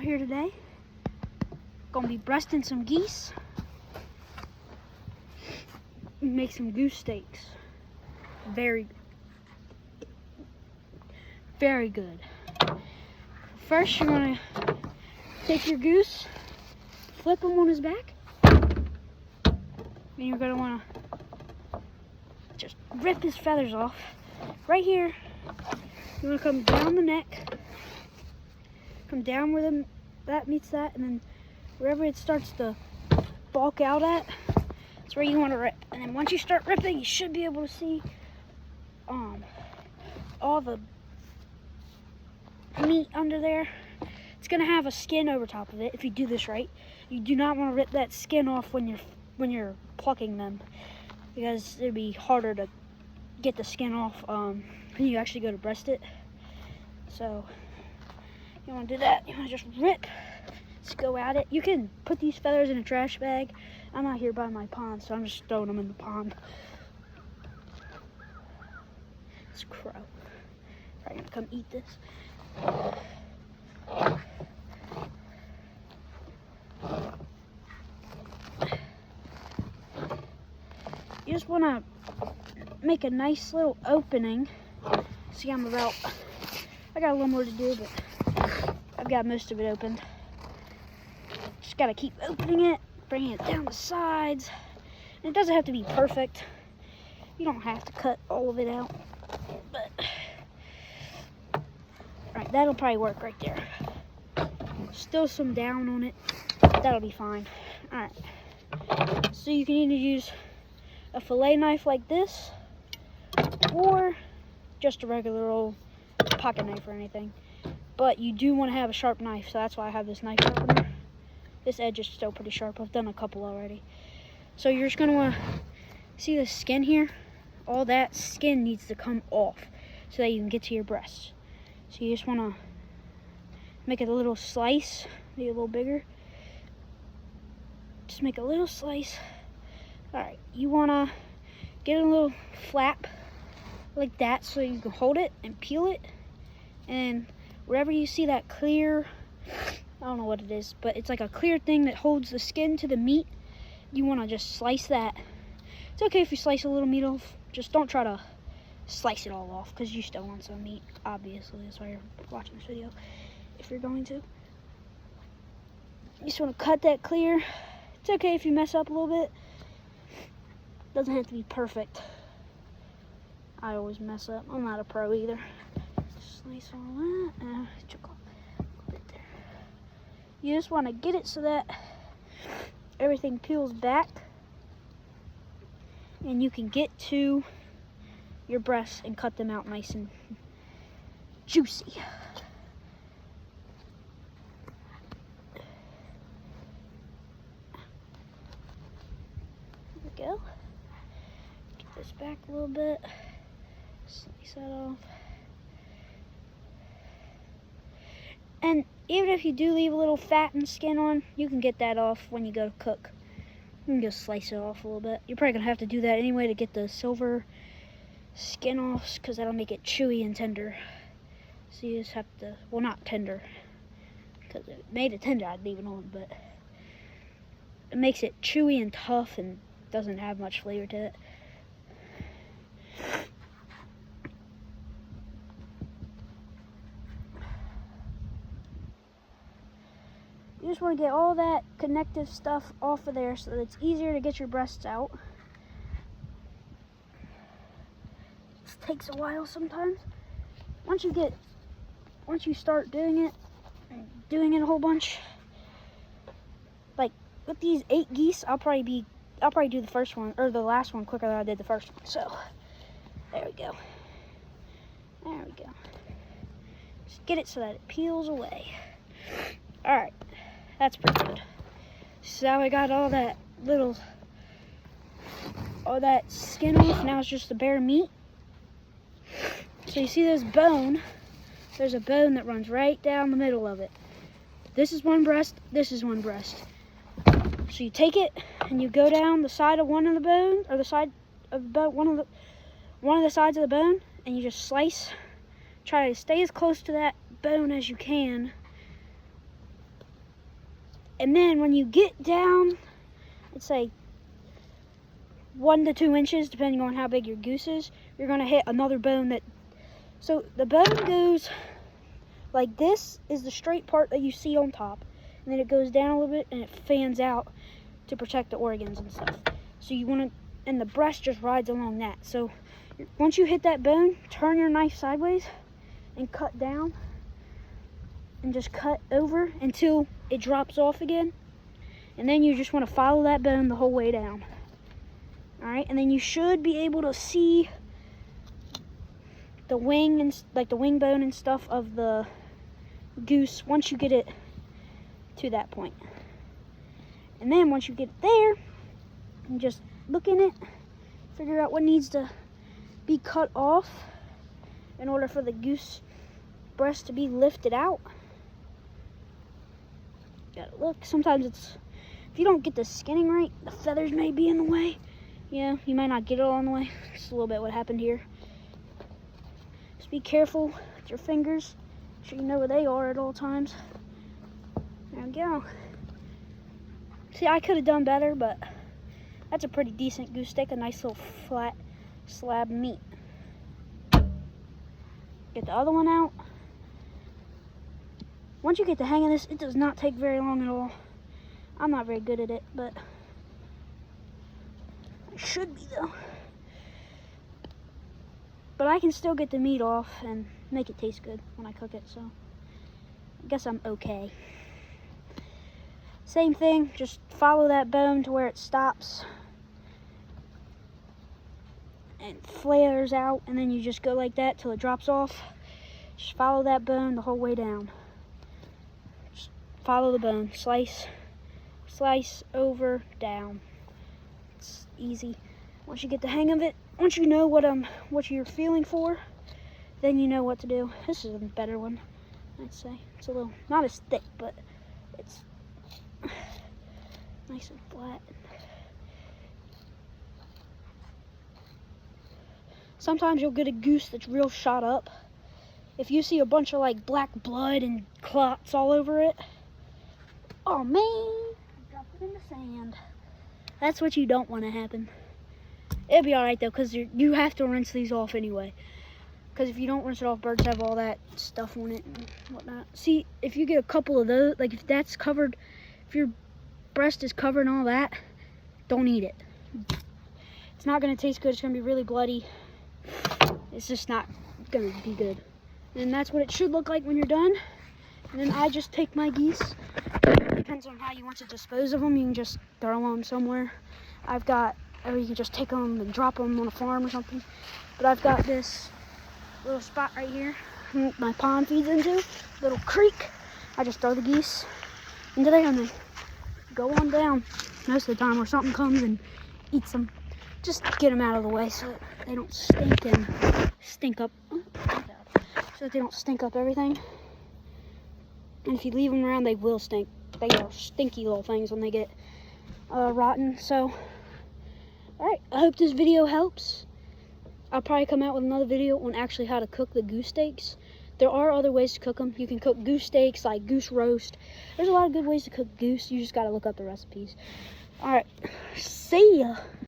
out here today. Gonna be breasting some geese. Make some goose steaks. Very good. First, you're gonna take your goose, flip him on his back, and you're gonna wanna just rip his feathers off. Right here, you wanna come down the neck, come down where that meets that, and then wherever it starts to bulk out at, that's where you wanna rip. And then once you start ripping, you should be able to see all the meat under there. It's gonna have a skin over top of it if you do this right. You do not want to rip that skin off when you're plucking them, because it'd be harder to get the skin off when you actually go to breast it. So you want to do that. You want to just rip. Let's go at it. You can put these feathers in a trash bag. I'm out here by my pond, so I'm just throwing them in the pond. It's crow. Probably gonna come eat this. You just want to make a nice little opening. See, I got a little more to do, but I've got most of it opened. Just got to keep opening it, bringing it down the sides. And it doesn't have to be perfect. You don't have to cut all of it out, but alright, that'll probably work right there. Still some down on it. That'll be fine. Alright. So you can either use a fillet knife like this, or just a regular old pocket knife or anything. But you do want to have a sharp knife, so that's why I have this knife sharpener. This edge is still pretty sharp. I've done a couple already. So you're just going to want to see the skin here. All that skin needs to come off so that you can get to your breast. So you just want to make it a little slice, maybe a little bigger. Just make a little slice. Alright, you want to get a little flap like that so you can hold it and peel it. And wherever you see that clear, I don't know what it is, but it's like a clear thing that holds the skin to the meat, you want to just slice that. It's okay if you slice a little meat off, just don't try to slice it all off, because you still want some meat, obviously. That's why you're watching this video, if you're going to. You just want to cut that clear. It's okay if you mess up a little bit. Doesn't have to be perfect. I always mess up. I'm not a pro either. Slice all that. Choke off a little bit there. You just want to get it so that everything peels back, and you can get to your breasts and cut them out nice and juicy. There we go. Get this back a little bit. Slice that off. And even if you do leave a little fat and skin on, you can get that off when you go to cook. You can just slice it off a little bit. You're probably going to have to do that anyway to get the silver skin off, because that'll make it chewy and tender. So you just have to, well, not tender, because if it made it tender, I'd leave it on, but it makes it chewy and tough and doesn't have much flavor to it. You just want to get all that connective stuff off of there so that it's easier to get your breasts out. It takes a while sometimes. Once you start doing it a whole bunch, like with these 8 geese, I'll probably do the first one or the last one quicker than I did the first one. So there we go. There we go. Just get it so that it peels away. All right. That's pretty good. So I got all that skin off. Now it's just the bare meat. So you see this bone? There's a bone that runs right down the middle of it. This is one breast. This is one breast. So you take it and you go down the side of one of the bone, or the side of the bone, one of the sides of the bone, and you just slice. Try to stay as close to that bone as you can. And then when you get down, let's say 1 to 2 inches, depending on how big your goose is, you're gonna hit another bone that, so the bone goes like this is the straight part that you see on top. And then it goes down a little bit and it fans out to protect the organs and stuff. So you wanna, and the breast just rides along that. So once you hit that bone, turn your knife sideways and cut down. And just cut over until it drops off again. And then you just want to follow that bone the whole way down. Alright, and then you should be able to see the wing and like the wing bone and stuff of the goose once you get it to that point. And then once you get it there, you just look in it, figure out what needs to be cut off in order for the goose breast to be lifted out. Gotta look. Sometimes it's, if you don't get the skinning right, the feathers may be in the way. Yeah, you might not get it all in the way. Just a little bit what happened here. Just be careful with your fingers. Make sure you know where they are at all times. There we go. See, I could have done better, but that's a pretty decent goose steak. A nice little flat slab of meat. Get the other one out. Once you get the hang of this, it does not take very long at all. I'm not very good at it, but I should be though. But I can still get the meat off and make it taste good when I cook it, so I guess I'm okay. Same thing, just follow that bone to where it stops and flares out, and then you just go like that till it drops off. Just follow that bone the whole way down. Follow the bone, slice, slice, over, down. It's easy. Once you get the hang of it, once you know what you're feeling for, then you know what to do. This is a better one, I'd say. It's a little, not as thick, but it's nice and flat. Sometimes you'll get a goose that's real shot up. If you see a bunch of like black blood and clots all over it, oh man, I dropped it in the sand. That's what you don't want to happen. It'll be alright though, because you have to rinse these off anyway. Because if you don't rinse it off, birds have all that stuff on it and whatnot. See, if you get a couple of those, like if that's covered, if your breast is covered and all that, don't eat it. It's not going to taste good. It's going to be really bloody. It's just not going to be good. And that's what it should look like when you're done. And then I just take my geese. Depends on how you want to dispose of them. You can just throw them somewhere. Or you can just take them and drop them on a farm or something. But I've got this little spot right here my pond feeds into, little creek. I just throw the geese into there and they go on down. Most of the time, or something comes and eats them. Just get them out of the way so that they don't stink and stink up. So that they don't stink up everything. And if you leave them around, they will stink. They are stinky little things when they get rotten. So, alright, I hope this video helps. I'll probably come out with another video on actually how to cook the goose steaks. There are other ways to cook them. You can cook goose steaks, like goose roast. There's a lot of good ways to cook goose. You just got to look up the recipes. Alright, see ya.